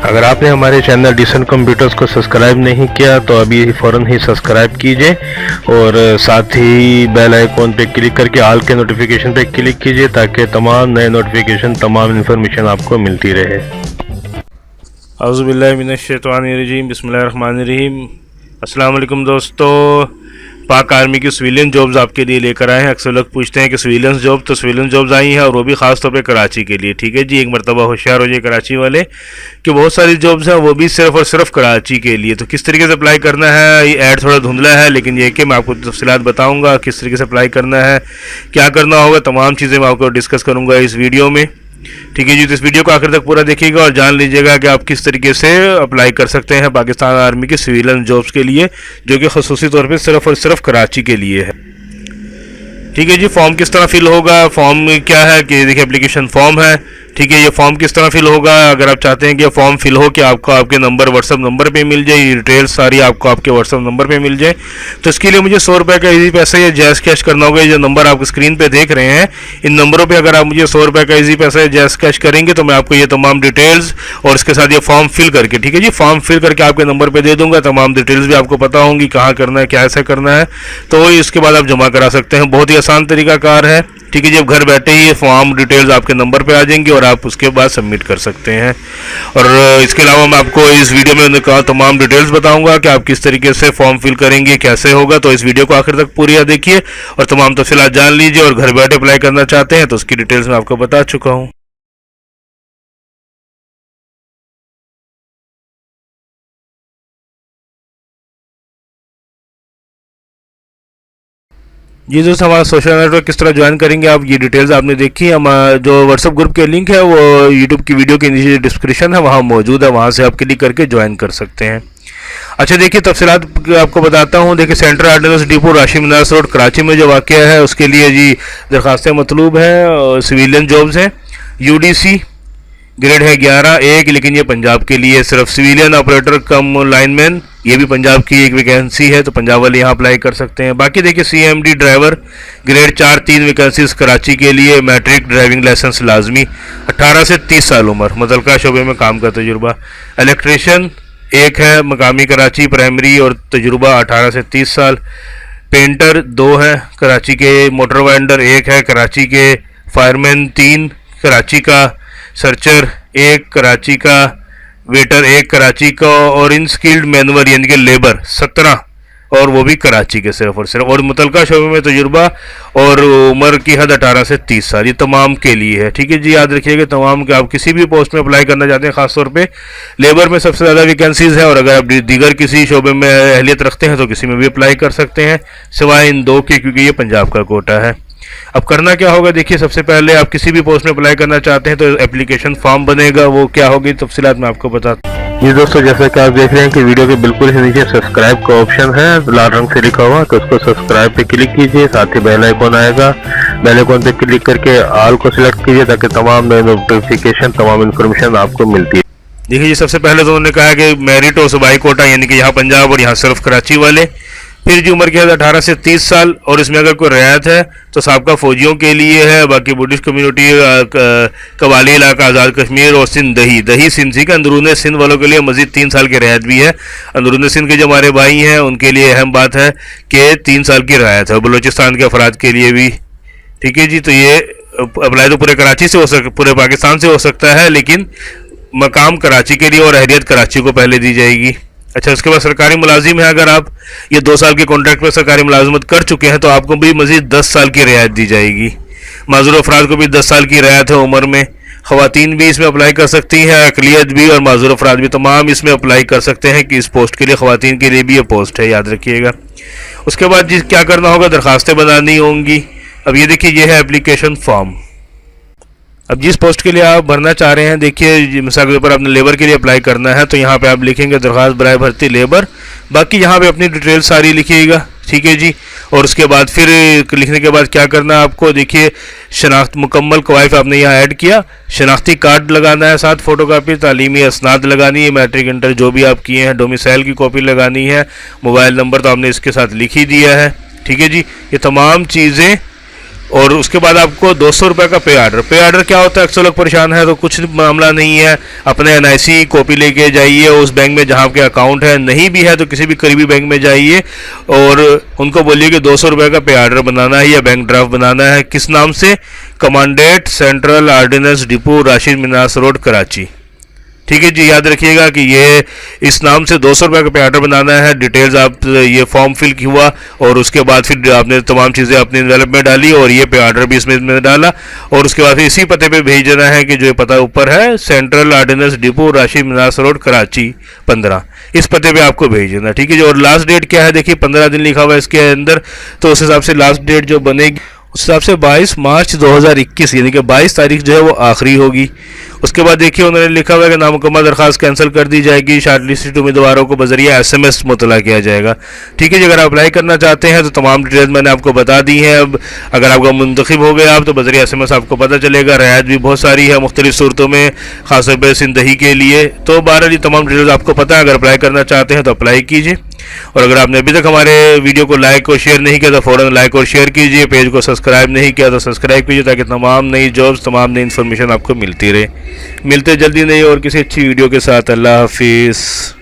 अगर आपने हमारे चैनल डिसेंट कंप्यूटर्स को सब्सक्राइब नहीं किया तो अभी फ़ौरन ही सब्सक्राइब कीजिए और साथ ही बेल आइकॉन पे क्लिक करके ऑल के नोटिफिकेशन पे क्लिक कीजिए ताकि तमाम नए नोटिफिकेशन तमाम इन्फॉर्मेशन आपको मिलती रहे। औज़ु बिल्लाहि मिनश शैतानिर रजीम, बिस्मिल्लाहिर रहमानिर रहीम। अस्सलाम वालेकुम दोस्तों, पाक आर्मी की सिविलियन जॉब्स आपके लिए लेकर आए हैं। अक्सर लोग पूछते हैं कि सिविलियन जॉब, तो सिविलियन जॉब्स आई हैं और वो भी ख़ास तौर पे कराची के लिए। ठीक है जी, एक मरतबा होशियार हो जाए कराची वाले कि बहुत सारी जॉब्स हैं वो भी सिर्फ़ और सिर्फ कराची के लिए। तो किस तरीके से अप्लाई करना है, ये ऐड थोड़ा धुंधला है, लेकिन ये कि मैं आपको तफसीलात बताऊँगा किस तरीके से अप्लाई करना है, क्या करना होगा, तमाम चीज़ें मैं आपको डिस्कस करूँगा इस वीडियो में। ठीक है जी, तो इस वीडियो को आखिर तक पूरा देखिएगा और जान लीजिएगा कि आप किस तरीके से अप्लाई कर सकते हैं पाकिस्तान आर्मी की सिविलियन जॉब्स के लिए, जो कि खसूसी तौर पे सिर्फ और सिर्फ कराची के लिए है। ठीक है जी, फॉर्म किस तरह फिल होगा, फॉर्म क्या है कि देखिए एप्लीकेशन फॉर्म है। ठीक है, ये फॉर्म किस तरह फिल होगा, अगर आप चाहते हैं कि फॉर्म फिल हो कि आपको आपके नंबर व्हाट्सअप नंबर पे मिल जाए, ये डिटेल्स सारी आपको आपके व्हाट्सअप नंबर पे मिल जाए, तो इसके लिए मुझे 100 रुपये का इजी पैसा या जैस कैश करना होगा। जो नंबर आप स्क्रीन पे देख रहे हैं, इन नंबरों पे अगर आप मुझे 100 रुपये का इजी पैसा या जैस कैश करेंगे तो मैं आपको ये तमाम डिटेल्स और इसके साथ ये फॉर्म फिल करके, ठीक है जी, फॉर्म फिल करके आपके नंबर पर दे दूँगा। तमाम डिटेल्स भी आपको पता होंगी, कहाँ करना है, क्या ऐसा करना है, तो इसके बाद आप जमा करा सकते हैं। बहुत ही आसान तरीकाकार है। ठीक है जी, अब घर बैठे ही फॉर्म डिटेल्स आपके नंबर पे आ जाएंगी और आप उसके बाद सबमिट कर सकते हैं। और इसके अलावा मैं आपको इस वीडियो में कहा तमाम डिटेल्स बताऊंगा कि आप किस तरीके से फॉर्म फिल करेंगे, कैसे होगा। तो इस वीडियो को आखिर तक पूरी देखिए और तमाम तफसीलात जान लीजिए। और घर बैठे अप्लाई करना चाहते हैं तो उसकी डिटेल्स मैं आपको बता चुका हूँ। जी दोस्तों, हमारा सोशल नेटवर्क किस तरह ज्वाइन करेंगे आप, ये डिटेल्स आपने देखी। हम जो व्हाट्सएप ग्रुप के लिंक है वो यूट्यूब की वीडियो के नीचे डिस्क्रिप्शन है वहाँ मौजूद है, वहाँ से आप क्लिक करके ज्वाइन कर सकते हैं। अच्छा देखिए, तफसीलात आपको बताता हूँ। देखिए, सेंट्रल ऑर्डिनेंस डिपो राशि मीनार रोड कराची में जो वाक़ है उसके लिए जी दरख्वास्तें मतलूब हैं। सिविलियन जॉब्स हैं, यूडीसी ग्रेड है 11 लेकिन ये पंजाब के लिए सिर्फ सिविलियन ऑपरेटर कम लाइनमैन, ये भी पंजाब की एक वैकेंसी है, तो पंजाब वाले यहाँ अप्लाई कर सकते हैं। बाकी देखिए, CMD driver grade 4 3 vacancies Karachi के लिए, मैट्रिक ड्राइविंग लाइसेंस लाजमी, 18 से 30 साल उम्र, मुतलका शोबे में काम का तजुर्बा। इलेक्ट्रीशियन एक है मकामी कराची प्राइमरी और तजुर्बा 18 से 30 साल। पेंटर 2 हैं कराची के, मोटर वेंडर 1 है कराची के, फायरमैन 3 कराची का, सर्चर 1 कराची का, वेटर 1 कराची का, और इनस्किल्ड मैनुअल यानी कि लेबर 17 और वो भी कराची के सिर्फ और सिर्फ। और मुतलका शोबे में तजुर्बा और उम्र की हद 18 से 30 साल, ये तमाम के लिए है। ठीक है जी, याद रखिएगा तमाम के आप किसी भी पोस्ट में अप्लाई करना चाहते हैं, खासतौर पे लेबर में सबसे ज़्यादा वैकेंसीज़ है, और अगर आप दीगर किसी शोबे में अहलियत रखते हैं तो किसी में भी अप्लाई कर सकते हैं, सिवाय इन 2 के, क्योंकि ये पंजाब का कोटा है। अब करना क्या होगा, देखिए सबसे पहले आप किसी भी पोस्ट में अप्लाई करना चाहते हैं तो एप्लीकेशन फॉर्म बनेगा, वो क्या होगी तफसीलात मैं आपको बताता हूँ। जी दोस्तों, जैसा कि आप देख रहे हैं कि वीडियो के बिल्कुल ही नीचे सब्सक्राइब का ऑप्शन है लाल रंग से लिखा हुआ, तो उसको सब्सक्राइब पे क्लिक कीजिए। साथ ही बेल आइकॉन आएगा, बेल आइकॉन पे क्लिक करके ऑल को सिलेक्ट कीजिए ताकि तमाम नए नोटिफिकेशन तमाम इन्फॉर्मेशन आपको मिलती है। देखिए जी, सबसे पहले तो उन्होंने कहा कि मेरिट और सूबाई कोटा, यानी कि यहाँ पंजाब और यहाँ सिर्फ कराची वाले। फिर जी उम्र की हद 18 से 30 साल, और इसमें अगर कोई रियायत है तो साबका फौजियों के लिए है। बाकी बुद्धिस्ट कम्युनिटी, कबाली इलाका, आज़ाद कश्मीर और सिंध दही सिंध का अंदरून सिंध वालों के लिए मज़ीद 3 साल की रियायत भी है। अंदरून सिंध के जो हमारे भाई हैं उनके लिए अहम बात है कि 3 साल की रियायत है, बलूचिस्तान के अफराद के लिए भी। ठीक है जी, तो ये अप्लाई तो पूरे कराची से हो सकता, पूरे पाकिस्तान से हो सकता है, लेकिन मकाम कराची के लिए और अहलियत कराची को पहले दी जाएगी। अच्छा, उसके बाद सरकारी मुलाजिम है, अगर आप ये 2 साल के कॉन्ट्रैक्ट पर सरकारी मुलाजमत कर चुके हैं तो आपको भी मज़ीद 10 साल की रियायत दी जाएगी। माजूर अफराद को भी 10 साल की रियायत है उम्र में। ख़वातीन भी इसमें अप्लाई कर सकती हैं, अक़लियत भी और माजूर अफराद भी तमाम इसमें अप्लाई कर सकते हैं कि इस पोस्ट के लिए ख़वातीन के लिए भी ये पोस्ट है, याद रखिएगा। उसके बाद जी क्या करना होगा, दरख्वास्तें बनानी होंगी। अब ये देखिए, ये है एप्लीकेशन फॉर्म। अब जिस पोस्ट के लिए आप भरना चाह रहे हैं, देखिए मिसाल के ऊपर आपने लेबर के लिए अप्लाई करना है तो यहाँ पे आप लिखेंगे दरख्वास्त बराए भर्ती लेबर। बाकी यहाँ पे अपनी डिटेल सारी लिखिएगा, ठीक है जी। और उसके बाद फिर लिखने के बाद क्या करना है आपको, देखिए शनाख्त मुकम्मल कवायफ आपने यहाँ ऐड किया, शनाख्ती कार्ड लगाना है, साथ फ़ोटोकॉपी, तालीमी असनाद लगानी है, मैट्रिक इंटर जो भी आप किए हैं, डोमिसाइल की कॉपी लगानी है, मोबाइल नंबर तो आपने इसके साथ लिख ही दिया है, ठीक है जी। ये तमाम चीज़ें और उसके बाद आपको 200 रुपये का पे आर्डर क्या होता है? अक्सर लोग परेशान है, तो कुछ मामला नहीं है, अपने NIC कॉपी लेके जाइए उस बैंक में जहाँ आपके अकाउंट है, नहीं भी है तो किसी भी करीबी बैंक में जाइए और उनको बोलिए कि 200 रुपये का पे आर्डर बनाना है या बैंक ड्राफ्ट बनाना है। किस नाम से? Commandant central ordnance depot Rashid Minhas road Karachi. ठीक है जी, याद रखिएगा कि ये इस नाम से 200 रुपये का पे आर्डर बनाना है। डिटेल्स आप ये फॉर्म फिल हुआ और उसके बाद फिर आपने तमाम चीज़ें अपनी एनवेलप में डाली और ये पे आर्डर भी इसमें डाला और उसके बाद फिर इसी पते पे भेज देना है कि जो ये पता ऊपर है, central ordnance depot Rashid Minhas road Karachi 15, इस पते पे आपको भेज देना। ठीक है जी। और लास्ट डेट क्या है? देखिए 15 दिन लिखा हुआ है इसके अंदर, तो उस हिसाब से लास्ट डेट जो बनेगी उस हिसाब से 22 मार्च 2021 यानी कि 22 तारीख जो है वो आखिरी होगी। उसके बाद देखिए उन्होंने लिखा हुआ है कि नामुकम्मल दरख्वास्त कैंसिल कर दी जाएगी, शॉर्टलिस्टेड उम्मीदवारों को बजरिया SMS मुतला किया जाएगा। ठीक है जी। अगर आप अप्लाई करना चाहते हैं तो तमाम डिटेल्स मैंने आपको बता दी हैं। अब अगर आपका मुंतखब हो गया आप तो बजरिया SMS आपको पता चलेगा। रियायत भी बहुत सारी है मुख्तलिफ सूरतों में, खासतौर पर सिंदही के लिए। तो बहरहाल ये तमाम डिटेल्स आपको पता है। अगर अप्लाई करना चाहते हैं तो अप्लाई कीजिए और अगर आपने अभी तक हमारे वीडियो को लाइक और शेयर नहीं किया तो फ़ौरन लाइक और शेयर कीजिए। पेज को सब्सक्राइब नहीं किया तो सब्सक्राइब कीजिए ताकि तमाम नई जॉब्स, तमाम नई इन्फॉर्मेशन आपको मिलती रहे। मिलते जल्दी नई और किसी अच्छी वीडियो के साथ। अल्लाह हाफिज़।